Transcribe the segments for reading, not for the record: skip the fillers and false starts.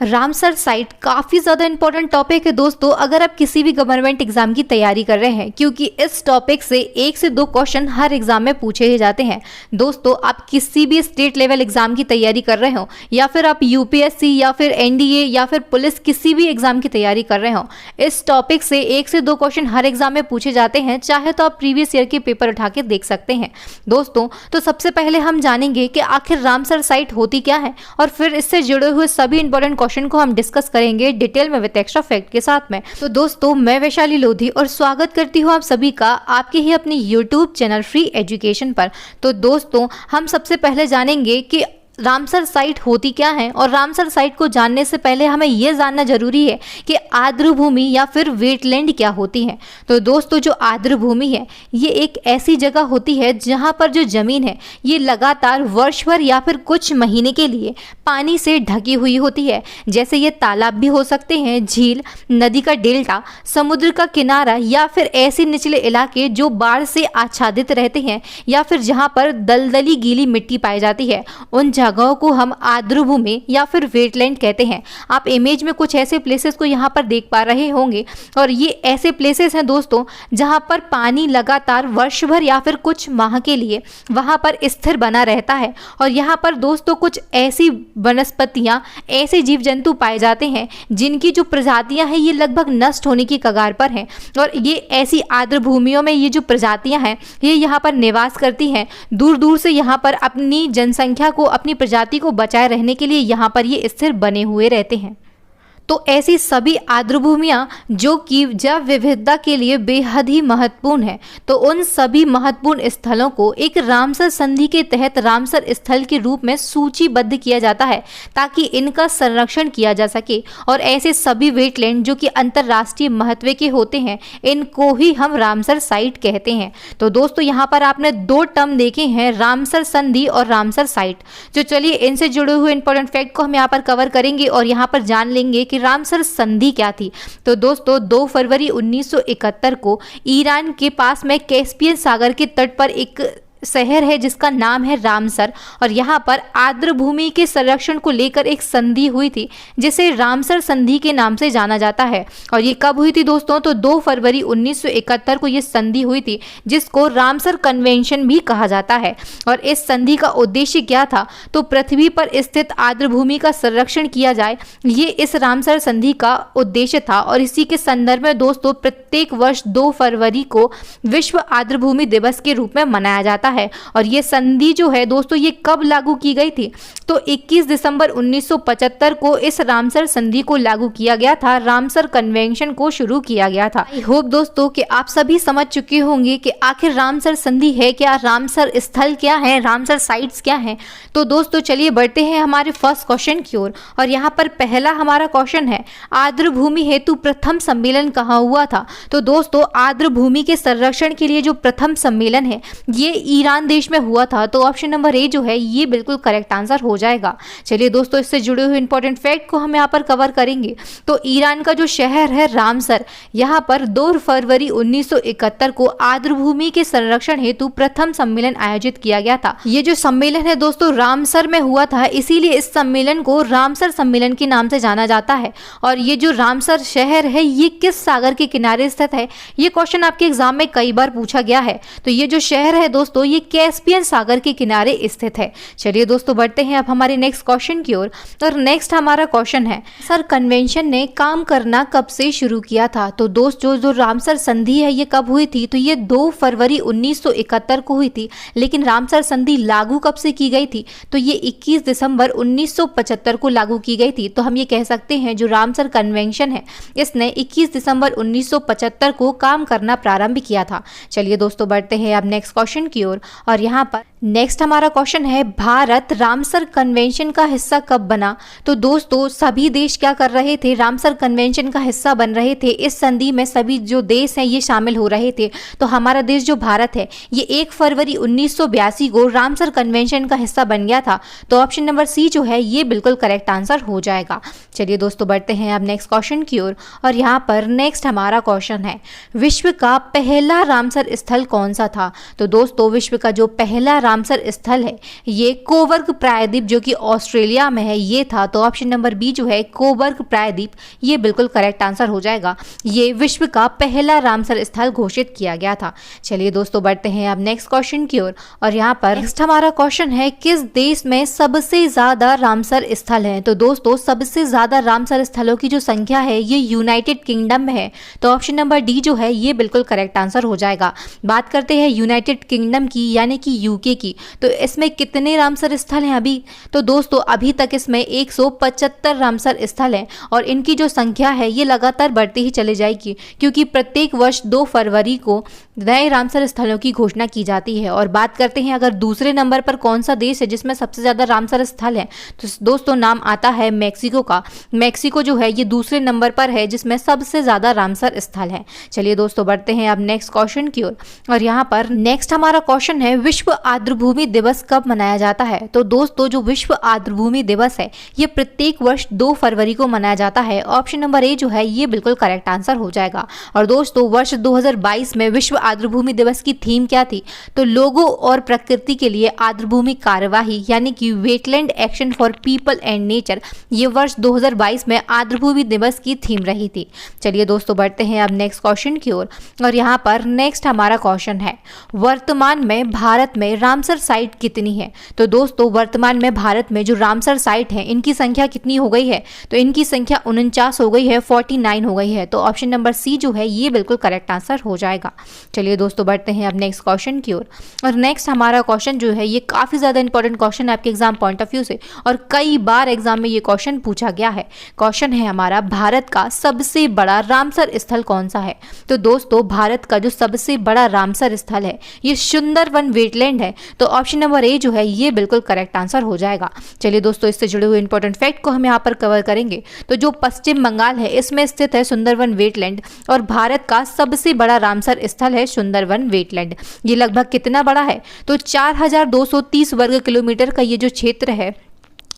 Ramsar site काफ़ी ज़्यादा important topic है दोस्तों, अगर आप किसी भी गवर्नमेंट एग्जाम की तैयारी कर रहे हैं, क्योंकि इस टॉपिक से 1 से 2 क्वेश्चन हर एग्जाम में पूछे ही जाते हैं। दोस्तों, आप किसी भी स्टेट लेवल एग्जाम की तैयारी कर रहे हो या फिर आप यूपीएससी या फिर एनडीए या फिर पुलिस किसी भी एग्जाम की तैयारी कर रहे हो, इस टॉपिक से 1 से 2 क्वेश्चन हर एग्जाम में पूछे जाते हैं। चाहे तो आप प्रीवियस ईयर के पेपर उठा के देख सकते हैं। दोस्तों, तो सबसे पहले हम जानेंगे कि आखिर रामसर साइट होती क्या है और फिर इससे जुड़े हुए सभी इंपॉर्टेंट क्वेश्चन को हम डिस्कस करेंगे डिटेल में विद एक्स्ट्रा फैक्ट के साथ में। तो दोस्तों, मैं वैशाली लोधी और स्वागत करती हूं आप सभी का आपके ही अपने यूट्यूब चैनल फ्री एजुकेशन पर। तो दोस्तों, हम सबसे पहले जानेंगे कि रामसर साइट होती क्या है, और रामसर साइट को जानने से पहले हमें यह जानना जरूरी है कि आर्द्र भूमि या फिर वेटलैंड क्या होती है। तो दोस्तों, जो आर्द्र भूमि है ये एक ऐसी जगह होती है जहां पर जो जमीन है ये लगातार वर्ष भर या फिर कुछ महीने के लिए पानी से ढकी हुई होती है। जैसे ये तालाब भी हो सकते हैं, झील, नदी का डेल्टा, समुद्र का किनारा या फिर ऐसे निचले इलाके जो बाढ़ से आच्छादित रहते हैं या फिर जहां पर दलदली गीली मिट्टी पाई जाती है, उन जगहों को हम आर्द्र भूमि या फिर वेटलैंड कहते हैं। आप इमेज में कुछ ऐसे प्लेसेस को यहाँ पर देख पा रहे होंगे, और ये ऐसे प्लेसेस हैं दोस्तों जहाँ पर पानी लगातार वर्ष भर या फिर कुछ माह के लिए वहाँ पर स्थिर बना रहता है। और यहाँ पर दोस्तों कुछ ऐसी वनस्पतियाँ, ऐसे जीव जंतु पाए जाते हैं जिनकी जो प्रजातियाँ हैं ये लगभग नष्ट होने की कगार पर हैं, और ये ऐसी आर्द्र भूमियों में ये जो प्रजातियाँ हैं ये यहाँ पर निवास करती हैं। दूर दूर से यहाँ पर अपनी जनसंख्या को, अपनी प्रजाति को बचाए रहने के लिए यहाँ पर ये स्थिर बने हुए रहते हैं। तो ऐसी सभी आर्द्र भूमियाँ जो कि जैव विविधता के लिए बेहद ही महत्वपूर्ण है, तो उन सभी महत्वपूर्ण स्थलों को एक रामसर संधि के तहत रामसर स्थल के रूप में सूचीबद्ध किया जाता है ताकि इनका संरक्षण किया जा सके। और ऐसे सभी वेटलैंड जो कि अंतर्राष्ट्रीय महत्व के होते हैं इनको ही हम रामसर साइट कहते हैं। तो दोस्तों, यहाँ पर आपने 2 टर्म देखे हैं, रामसर संधि और रामसर साइट। जो चलिए इनसे जुड़े हुए इंपॉर्टेंट फैक्ट को हम यहाँ पर कवर करेंगे और यहाँ पर जान लेंगे कि रामसर संधि क्या थी। तो दोस्तों, 2 फरवरी 1971 को ईरान के पास में कैस्पियन सागर के तट पर एक शहर है जिसका नाम है रामसर, और यहाँ पर आर्द्र भूमि के संरक्षण को लेकर एक संधि हुई थी जिसे रामसर संधि के नाम से जाना जाता है। और ये कब हुई थी दोस्तों? तो 2 फरवरी 1971 को ये संधि हुई थी जिसको रामसर कन्वेंशन भी कहा जाता है। और इस संधि का उद्देश्य क्या था? तो पृथ्वी पर स्थित आर्द्र भूमि का संरक्षण किया जाए, ये इस रामसर संधि का उद्देश्य था। और इसी के संदर्भ में दोस्तों प्रत्येक वर्ष 2 फरवरी को विश्व आर्द्र भूमि दिवस के रूप में मनाया जाता है। और ये संधि जो है दोस्तों ये कब लागू की गई थी? तो 21 दिसंबर 1975 को इस रामसर संधि को लागू किया गया था, रामसर कन्वेंशन को शुरू किया गया था। आई होप दोस्तों कि आप सभी समझ चुके होंगे कि आखिर रामसर संधि है क्या, रामसर स्थल क्या है, रामसर साइट्स क्या है। तो दोस्तों चलिए बढ़ते हैं हमारे फर्स्ट क्वेश्चन की ओर। और यहाँ पर पहला हमारा क्वेश्चन है, आर्द्र भूमि हेतु प्रथम सम्मेलन कहाँ हुआ था? तो दोस्तों, आर्द्र भूमि के संरक्षण के लिए जो प्रथम सम्मेलन है ये ईरान देश में हुआ था। तो ऑप्शन नंबर ए जो है ये बिल्कुल करेक्ट आंसर हो जाएगा। चलिए दोस्तों, इससे जुड़े हुए इंपॉर्टेंट फैक्ट को हम यहाँ पर कवर करेंगे। तो ईरान का जो शहर है रामसर, यहाँ पर 2 फरवरी 1971 को आर्द्र भूमि के संरक्षण हेतु प्रथम सम्मेलन आयोजित किया गया था। ये जो सम्मेलन है दोस्तों रामसर में हुआ था, इसीलिए इस सम्मेलन को रामसर सम्मेलन के नाम से जाना जाता है। और ये जो रामसर शहर है ये किस सागर के किनारे स्थित है? ये क्वेश्चन आपके एग्जाम में कई बार पूछा गया है। तो ये जो शहर है दोस्तों ये कैस्पियन सागर के किनारे स्थित है। चलिए दोस्तों बढ़ते हैं अब हमारे नेक्स्ट क्वेश्चन की ओर। और नेक्स्ट हमारा क्वेश्चन है, सर कन्वेंशन ने काम करना कब से शुरू किया था? तो दोस्तों जो रामसर संधि है ये कब हुई थी? तो ये 2 फरवरी 1971 को हुई थी। लेकिन रामसर संधि लागू कब से की गई थी? तो ये 21 दिसंबर 1975 को लागू की गई थी। तो हम ये कह सकते हैं जो रामसर कन्वेंशन है इसने 21 दिसंबर 1975 को काम करना प्रारंभ किया था। चलिए दोस्तों बढ़ते हैं अब नेक्स्ट क्वेश्चन की ओर। और यहाँ पर नेक्स्ट हमारा क्वेश्चन है, भारत रामसर कन्वेंशन का हिस्सा कब बना? तो दोस्तों सभी देश क्या कर रहे थे? रामसर कन्वेंशन का हिस्सा बन रहे थे। इस संधि में सभी जो देश हैं ये शामिल हो रहे थे। तो हमारा देश जो भारत है ये 1 फरवरी 1982 को रामसर कन्वेंशन का हिस्सा बन गया था। तो ऑप्शन नंबर सी जो है ये बिल्कुल करेक्ट आंसर हो जाएगा। चलिए दोस्तों बढ़ते हैं अब नेक्स्ट क्वेश्चन की ओर। और यहाँ पर नेक्स्ट हमारा क्वेश्चन है, विश्व का पहला रामसर स्थल कौन सा था? तो दोस्तों विश्व का जो पहला रामसर स्थल है ये कोबर्ग प्रायद्वीप जो कि ऑस्ट्रेलिया में है ये था। तो ऑप्शन नंबर बी जो है कोबर्ग प्रायद्वीप ये बिल्कुल करेक्ट आंसर हो जाएगा। ये विश्व का पहला रामसर स्थल घोषित किया गया था। चलिए दोस्तों बढ़ते हैं अब नेक्स्ट क्वेश्चन की ओर और यहाँ पर नेक्स्ट हमारा क्वेश्चन है किस देश में सबसे ज्यादा रामसर स्थल है। तो दोस्तों सबसे ज्यादा रामसर स्थलों की जो संख्या है ये यूनाइटेड किंगडम में है। तो ऑप्शन नंबर डी जो है ये बिल्कुल करेक्ट आंसर हो जाएगा। बात करते हैं यूनाइटेड किंगडम की यानी कि यूके की, तो इसमें कितने रामसर स्थल हैं अभी। तो दोस्तों अभी तक इसमें 175 रामसर स्थल हैं और इनकी जो संख्या है ये लगातार बढ़ती ही चली जाएगी क्योंकि प्रत्येक वर्ष 2 फरवरी को नए रामसर स्थलों की घोषणा की जाती है। और बात करते हैं अगर दूसरे नंबर पर कौन सा देश है जिसमें सबसे ज्यादा रामसर स्थल है, तो दोस्तों नाम आता है मैक्सिको का। मैक्सिको जो है ये दूसरे नंबर पर है जिसमें सबसे ज्यादा रामसर स्थल है। चलिए दोस्तों बढ़ते हैं अब नेक्स्ट क्वेश्चन की ओर और यहाँ पर नेक्स्ट हमारा क्वेश्चन है विश्व आर्द्रभूमि दिवस कब मनाया जाता है। तो दोस्तों जो विश्व आर्द्रभूमि दिवस है ये प्रत्येक वर्ष 2 फरवरी को मनाया जाता है। ऑप्शन नंबर ए जो है ये बिल्कुल करेक्ट आंसर हो जाएगा। और दोस्तों वर्ष 2022 में विश्व आर्द्रभूमि दिवस की थीम क्या थी। तो लोगों और प्रकृति के लिए आर्द्रभूमि कार्यवाही यानी कि wetland action for people and nature ये वर्ष 2022 में आर्द्रभूमि दिवस की थीम रही थी। चलिए दोस्तों बढ़ते हैं अब नेक्स्ट क्वेश्चन की ओर और यहाँ पर नेक्स्ट हमारा क्वेश्चन है वर्तमान में भारत में रामसर साइट कितनी है। तो दोस्तों वर्तमान में भारत में जो रामसर साइट है इनकी संख्या कितनी हो गई है। तो इनकी संख्या 49 हो गई है, 49 हो गई है। तो ऑप्शन नंबर सी जो है ये बिल्कुल करेक्ट आंसर हो जाएगा। चलिए दोस्तों बढ़ते हैं अब नेक्स्ट क्वेश्चन की ओर और नेक्स्ट हमारा क्वेश्चन जो है ये काफी ज्यादा इंपॉर्टेंट क्वेश्चन है आपके एग्जाम पॉइंट ऑफ व्यू से और कई बार एग्जाम में ये क्वेश्चन पूछा गया है। क्वेश्चन है हमारा भारत का सबसे बड़ा रामसर स्थल कौन सा है। तो दोस्तों भारत का जो सबसे बड़ा रामसर स्थल है ये सुंदरवन वेटलैंड है। तो ऑप्शन नंबर ए जो है ये बिल्कुल करेक्ट आंसर हो जाएगा। चलिए दोस्तों इससे जुड़े हुए इंपॉर्टेंट फैक्ट को हम यहाँ पर कवर करेंगे। तो जो पश्चिम बंगाल है इसमें स्थित है सुंदरवन वेटलैंड और भारत का सबसे बड़ा रामसर स्थल है सुंदरवन वेटलैंड। ये लगभग कितना बड़ा है। तो 4230 वर्ग किलोमीटर का ये जो क्षेत्र है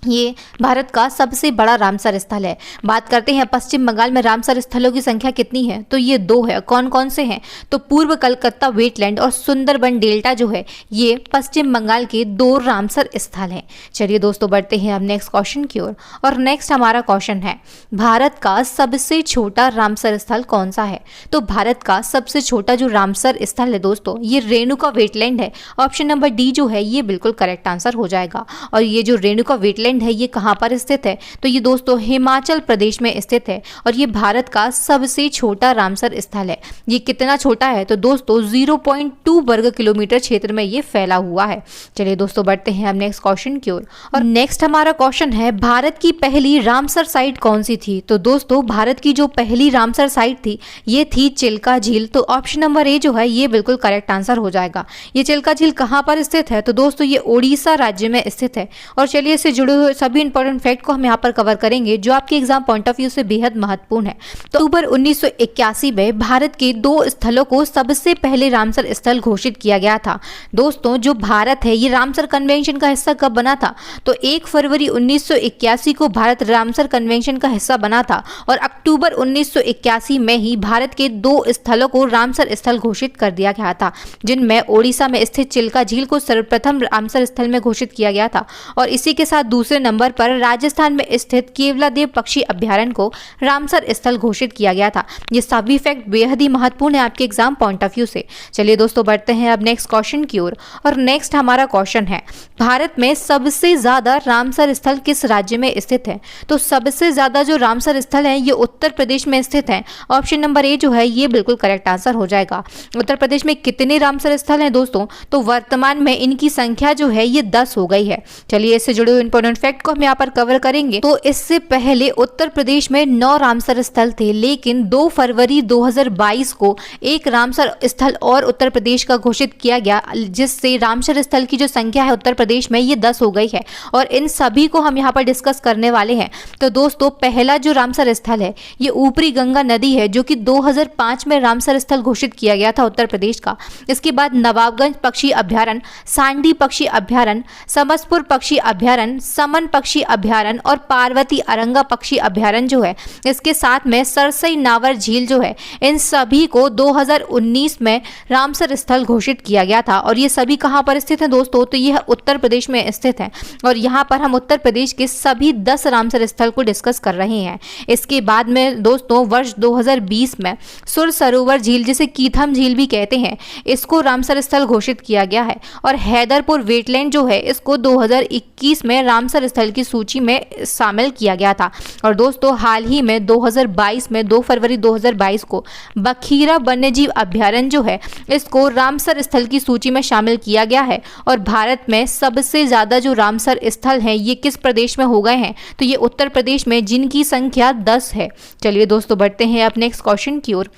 ये भारत का सबसे बड़ा रामसर स्थल है। बात करते हैं पश्चिम बंगाल में रामसर स्थलों की संख्या कितनी है। तो ये 2 है। कौन कौन से हैं। तो पूर्व कलकत्ता वेटलैंड और सुंदरबन डेल्टा जो है ये पश्चिम बंगाल के 2 रामसर स्थल हैं। चलिए दोस्तों बढ़ते हैं अब नेक्स्ट क्वेश्चन की ओर और नेक्स्ट हमारा क्वेश्चन है भारत का सबसे छोटा रामसर स्थल कौन सा है। तो भारत का सबसे छोटा जो रामसर स्थल है दोस्तों ये रेणुका वेटलैंड है। ऑप्शन नंबर डी जो है ये बिल्कुल करेक्ट आंसर हो जाएगा। और ये जो रेणुका वेटलैंड है ये कहां पर स्थित है। तो ये दोस्तों हिमाचल प्रदेश में स्थित है और ये भारत का सबसे छोटा रामसर स्थल है। ये कितना छोटा है। तो दोस्तों 0.2 वर्ग किलोमीटर क्षेत्र में ये फैला हुआ है। चलिए दोस्तों बढ़ते हैं अब नेक्स्ट क्वेश्चन की ओर और नेक्स्ट हमारा क्वेश्चन है भारत की पहली रामसर साइट कौन सी थी। तो दोस्तों भारत की जो पहली रामसर साइट थी ये थी चिल्का झील। तो ऑप्शन नंबर ए जो है ये बिल्कुल करेक्ट आंसर हो जाएगा। ये चिल्का झील कहां पर स्थित है। तो दोस्तों ये ओडिशा राज्य में स्थित है। और चलिए इससे जुड़े हुए सभी इंपॉर्टेंट फैक्ट को हम यहाँ पर कवर करेंगे जो आपके एग्जाम पॉइंट ऑफ व्यू से बेहद महत्वपूर्ण है। तो अक्टूबर 1981 में भारत के 2 स्थलों को सबसे पहले रामसर स्थल घोषित किया गया था। दोस्तों जो भारत है ये रामसर कन्वेंशन का हिस्सा कब बना था। तो 1 फरवरी 1981 को भारत रामसर कन्वेंशन का हिस्सा बना था और अक्टूबर 1981 में ही भारत के 2 स्थलों को रामसर स्थल घोषित कर दिया गया था जिनमें ओडिशा में स्थित चिल्का झील को सर्वप्रथम रामसर स्थल में घोषित किया गया था और इसी के साथ दूसरे नंबर पर राजस्थान में स्थित केवलादेव पक्षी अभ्यारण्य को रामसर स्थल घोषित किया गया था। ये सभी फैक्ट बेहद ही महत्वपूर्ण है आपके एग्जाम पॉइंट ऑफ व्यू से। चलिए दोस्तों बढ़ते हैं अब नेक्स्ट क्वेश्चन की ओर और नेक्स्ट हमारा क्वेश्चन है भारत में सबसे ज्यादा रामसर स्थल किस राज्य में स्थित है। तो सबसे ज्यादा जो रामसर स्थल है ये उत्तर प्रदेश में स्थित है। ऑप्शन नंबर ए जो है ये बिल्कुल करेक्ट आंसर हो जाएगा। उत्तर प्रदेश में कितने रामसर स्थल हैं दोस्तों। तो वर्तमान में इनकी संख्या जो है ये 10 हो गई है। चलिए इससे जुड़े हुए इंपॉर्टेंट फैक्ट को हम यहाँ पर कवर करेंगे। तो इससे पहले उत्तर प्रदेश में 9 रामसर स्थल थे लेकिन 2 फरवरी 2022 को एक रामसर स्थल और उत्तर प्रदेश का घोषित किया गया जिससे रामसर स्थल की जो संख्या है उत्तर प्रदेश में ये 10 हो गई है और इन सभी को हम यहाँ पर डिस्कस करने वाले हैं। तो दोस्तों पहला जो रामसर स्थल है ये ऊपरी गंगा नदी है जो कि 2005 में रामसर स्थल घोषित किया गया था उत्तर प्रदेश का। इसके बाद नवाबगंज पक्षी अभ्यारण्य, सांडी पक्षी अभ्यारण्य, समसपुर पक्षी अभ्यारण्य, समन पक्षी अभ्यारण्य और पार्वती अरंगा पक्षी अभ्यारण्य जो है, इसके साथ में सरसई नावर झील जो है, इन सभी को 2019 में रामसर स्थल घोषित किया गया था। और ये सभी कहाँ पर स्थित है दोस्तों, तो यह उत्तर प्रदेश में स्थित है। और यहाँ पर हम उत्तर प्रदेश के सभी 10 रामसर स्थल को डिस्कस कर रहे हैं। इसके बाद में दोस्तों वर्ष 2020 में सुर सरोवर झील, जिसे कीथम झील भी कहते हैं, इसको रामसर स्थल घोषित किया गया है। और हैदरपुर वेटलैंड जो है, इसको 2021 में रामसर स्थल की सूची में शामिल किया गया था। और दोस्तों हाल ही में 2022 में 2 फरवरी 2022 को बखीरा वन्यजीव अभ्यारण्य जो है, इसको रामसर स्थल की सूची में शामिल किया गया है। और भारत में सबसे ज़्यादा जो रामसर स्थल हैं ये किस प्रदेश में हो गए हैं, तो ये उत्तर प्रदेश में, जिनकी संख्या 10 है। चलिए दोस्तों बढ़ते हैं अब नेक्स्ट क्वेश्चन की ओर।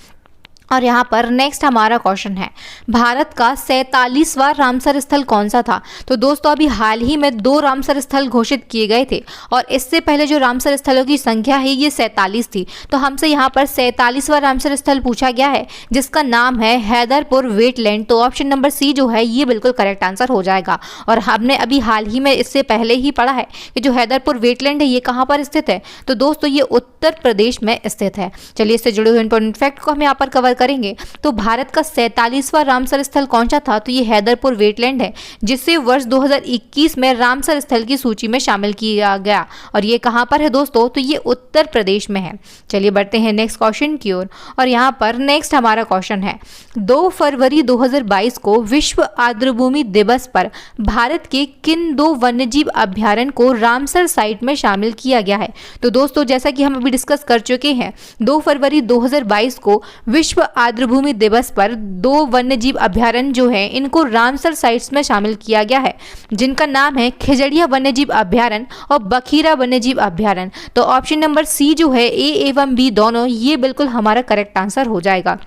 और यहाँ पर नेक्स्ट हमारा क्वेश्चन है, भारत का 47वां रामसर स्थल कौन सा था। तो दोस्तों अभी हाल ही में 2 रामसर स्थल घोषित किए गए थे, और इससे पहले जो रामसर स्थलों की संख्या है ये 47 थी। तो हमसे यहाँ पर 47वां रामसर स्थल पूछा गया है, जिसका नाम है हैदरपुर वेटलैंड। तो ऑप्शन नंबर सी जो है ये बिल्कुल करेक्ट आंसर हो जाएगा। और हमने अभी हाल ही में इससे पहले ही पढ़ा है कि जो हैदरपुर वेटलैंड है ये कहाँ पर स्थित है, तो दोस्तों ये उत्तर प्रदेश में स्थित है। चलिए इससे जुड़े हुए इंपॉर्टेंट फैक्ट को हम यहाँ पर कवर करेंगे। तो भारत का 47वां रामसर स्थल कौन सा था, तो ये हैदरपुर वेटलैंड है, जिसे वर्ष 2021 में रामसर स्थल की सूची में शामिल किया गया। और ये कहां पर है दोस्तों, तो ये उत्तर प्रदेश में है। चलिए बढ़ते हैं नेक्स्ट क्वेश्चन की ओर। और यहाँ पर नेक्स्ट हमारा क्वेश्चन है, 2 फरवरी 2022 को विश्व आर्द्रभूमि दिवस पर भारत के किन 2 वन्यजीव अभ्यारण्य को रामसर साइट में शामिल किया गया है। तो दोस्तों जैसा कि हम अभी डिस्कस कर चुके हैं, 2 फरवरी 2022 को विश्व आर्द्रभूमि दिवस पर 2 वन्यजीव अभ्यारण्य जो है, इनको रामसर साइट्स में शामिल किया गया है, जिनका नाम है खिजड़िया वन्यजीव अभ्यारण्य और बखीरा वन्यजीव अभ्यारण्य। तो ऑप्शन नंबर सी जो है, ए एवं बी दोनों, ये बिल्कुल हमारा करेक्ट आंसर हो जाएगा।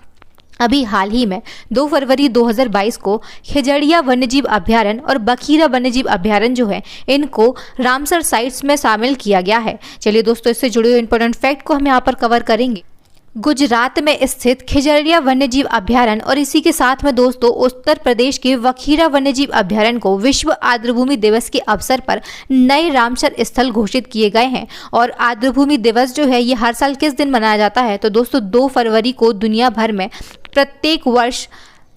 अभी हाल ही में 2 फरवरी 2022 को खिजड़िया वन्यजीव अभ्यारण्य और बखीरा वन्यजीव अभ्यारण्य जो है, इनको रामसर साइट्स में शामिल किया गया है। चलिए दोस्तों इससे जुड़े हुए इंपॉर्टेंट फैक्ट को हम यहाँ पर कवर करेंगे। गुजरात में स्थित खिजड़िया वन्यजीव अभ्यारण्य और इसी के साथ में दोस्तों उत्तर प्रदेश के बखीरा वन्यजीव अभ्यारण्य को विश्व आर्द्रभूमि दिवस के अवसर पर नए रामसर स्थल घोषित किए गए हैं। और आर्द्रभूमि दिवस जो है ये हर साल किस दिन मनाया जाता है, तो दोस्तों 2 फरवरी को दुनिया भर में प्रत्येक वर्ष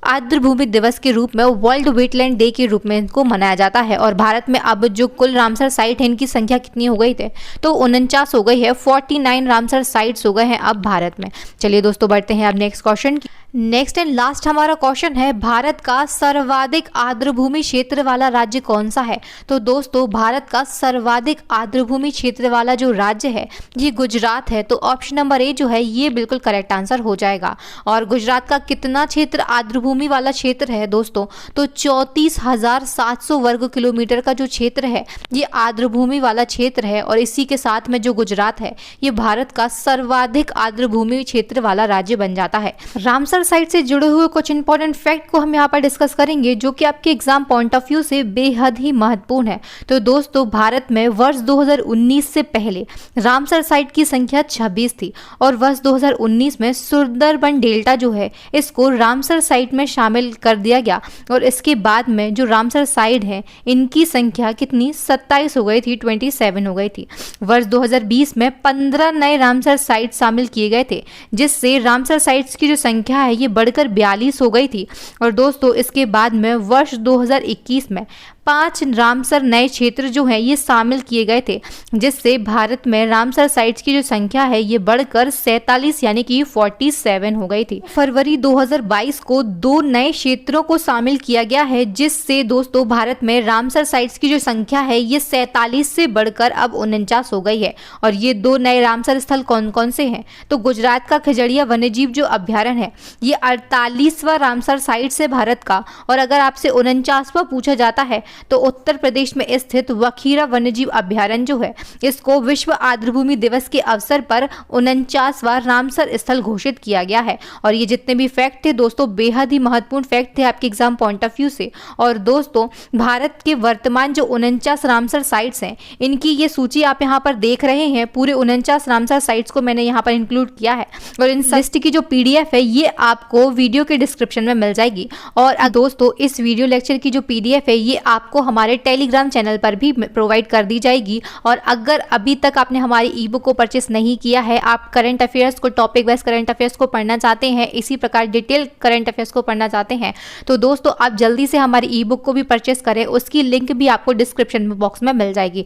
आर्द्रभूमि दिवस के रूप में, वर्ल्ड वेटलैंड डे के रूप में इनको मनाया जाता है। और भारत में अब जो कुल रामसर साइट है, इनकी संख्या कितनी हो गई थे, तो 49 हो गई है। 49 रामसर साइट्स हो गए हैं अब भारत में। चलिए दोस्तों बढ़ते हैं अब नेक्स्ट क्वेश्चन की। नेक्स्ट एंड लास्ट हमारा क्वेश्चन है, भारत का सर्वाधिक आर्द्रभूमि क्षेत्र वाला राज्य कौन सा है। तो दोस्तों भारत का सर्वाधिक आर्द्रभूमि क्षेत्र वाला जो राज्य है ये गुजरात है। तो ऑप्शन नंबर ए जो है ये बिल्कुल करेक्ट आंसर हो जाएगा। और गुजरात का कितना क्षेत्र आर्द्रभूमि वाला क्षेत्र है दोस्तों, तो 34,700 वर्ग किलोमीटर का जो क्षेत्र है ये आर्द्रभूमि वाला क्षेत्र है। और इसी के साथ में जो गुजरात है ये भारत का सर्वाधिक आर्द्रभूमि क्षेत्र वाला राज्य बन जाता है। रामसर साइट से जुड़े हुए कुछ इंपॉर्टेंट फैक्ट को हम यहाँ पर डिस्कस करेंगे, जो कि आपके एग्जाम पॉइंट ऑफ व्यू से बेहद ही महत्वपूर्ण है। तो दोस्तों भारत में वर्ष 2019 से पहले रामसर साइट की संख्या 26 थी, और वर्ष 2019 में सुंदरबन डेल्टा जो है इसको रामसर साइट में शामिल कर दिया गया। और इसके बाद में जो रामसर साइट है इनकी संख्या कितनी 27 हो गई थी, 27 हो गई थी। वर्ष 2020 में 15 नए रामसर साइट शामिल किए गए थे, जिससे रामसर साइट्स की जो संख्या है ये बढ़कर 42 हो गई थी। और दोस्तों इसके बाद में वर्ष 2021 में 5 रामसर नए क्षेत्र जो हैं ये शामिल किए गए थे, जिससे भारत में रामसर साइट्स की जो संख्या है ये बढ़कर 47 यानी कि 47 हो गई थी। फरवरी 2022 को 2 नए क्षेत्रों को शामिल किया गया है, जिससे दोस्तों भारत में रामसर साइट्स की जो संख्या है ये 47 से बढ़कर अब 49 हो गई है। और ये 2 नए रामसर स्थल कौन कौन से हैं, तो गुजरात का खिजड़िया वन्यजीव जो अभ्यारण्य है ये 48वां रामसर साइट से भारत का। और अगर आपसे 49वां पूछा जाता है तो उत्तर प्रदेश में स्थित बखीरा वन्यजीव अभ्यारण्य जो है इसको विश्व आर्द्रभूमि दिवस के अवसर पर 49वां रामसर स्थल घोषित किया गया है। और ये जितने भी फैक्ट थे दोस्तों बेहद ही महत्वपूर्ण फैक्ट थे आपके एग्जाम पॉइंट ऑफ व्यू से। और दोस्तों भारत के वर्तमान जो 49 रामसर साइट्स हैं इनकी ये सूची आप यहाँ पर देख रहे हैं। पूरे 49 रामसर साइट्स को मैंने यहाँ पर इंक्लूड किया है, और इन लिस्ट की जो PDF है ये आपको वीडियो के डिस्क्रिप्शन में मिल जाएगी। और दोस्तों इस वीडियो लेक्चर की जो PDF है ये आप आपको हमारे टेलीग्राम चैनल पर भी प्रोवाइड कर दी जाएगी। और अगर अभी तक आपने हमारी ई बुक को परचेस नहीं किया है, आप करंट अफेयर्स को, टॉपिक वाइज करंट अफेयर्स को पढ़ना चाहते हैं, इसी प्रकार डिटेल करंट अफेयर्स को पढ़ना चाहते हैं, तो दोस्तों आप जल्दी से हमारी ई बुक को भी परचेस करें। उसकी लिंक भी आपको डिस्क्रिप्शन बॉक्स में मिल जाएगी।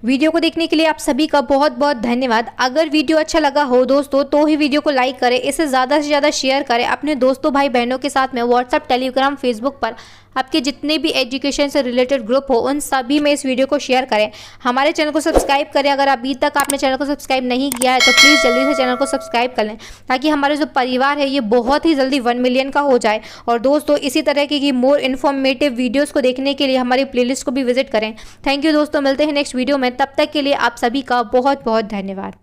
वीडियो को देखने के लिए आप सभी का बहुत बहुत धन्यवाद। अगर वीडियो अच्छा लगा हो दोस्तों तो ही वीडियो को लाइक करें, इसे ज़्यादा से ज़्यादा शेयर करें अपने दोस्तों भाई बहनों के साथ में। व्हाट्सएप, टेलीग्राम, फेसबुक पर आपके जितने भी एजुकेशन से रिलेटेड ग्रुप हो उन सभी में इस वीडियो को शेयर करें। हमारे चैनल को सब्सक्राइब करें। अगर अभी तक आपने चैनल को सब्सक्राइब नहीं किया है तो प्लीज़ जल्दी से चैनल को सब्सक्राइब कर लें, ताकि हमारा जो परिवार है ये बहुत ही जल्दी 1 मिलियन का हो जाए। और दोस्तों इसी तरह की मोर इन्फॉर्मेटिव वीडियोज़ को देखने के लिए हमारी प्लेलिस्ट को भी विजिट करें। थैंक यू दोस्तों, मिलते हैं नेक्स्ट वीडियो में। तब तक के लिए आप सभी का बहुत बहुत धन्यवाद।